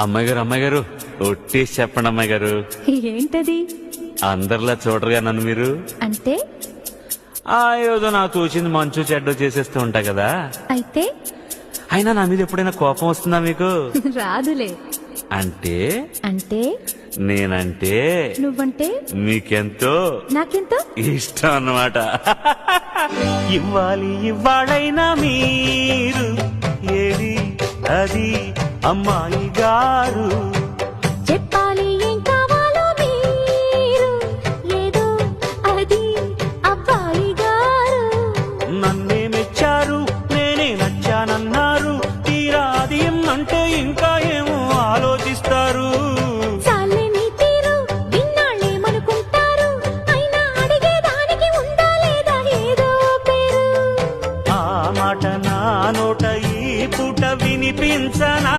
అమ్మాయి గారు ఒట్టేసి చెప్పండి అమ్మాయి గారు. ఏంటది? అందరిలా చూడరుగా నన్ను మీరు. అంటే ఏదో నాకు తోచింది మంచు చెడ్డో చేసేస్తూ ఉంటా కదా. అయితే అయినా నా మీద ఎప్పుడైనా కోపం వస్తుందా మీకు? రాదులే. అంటే అంటే నేనంటే నువ్వంటే మీకెంతో నాకెంతో ఇష్టం అన్నమాట. ఇవ్వాలైనా మీరు ఏది అది అమ్మాయి గారు. చెప్పాలి ఏం కావాలో మీరు ఏదో అది అబ్బాయి గారు. నన్నే మెచ్చారు, నేనే నచ్చానన్నారు. తీరా అది అంటే ఇంకా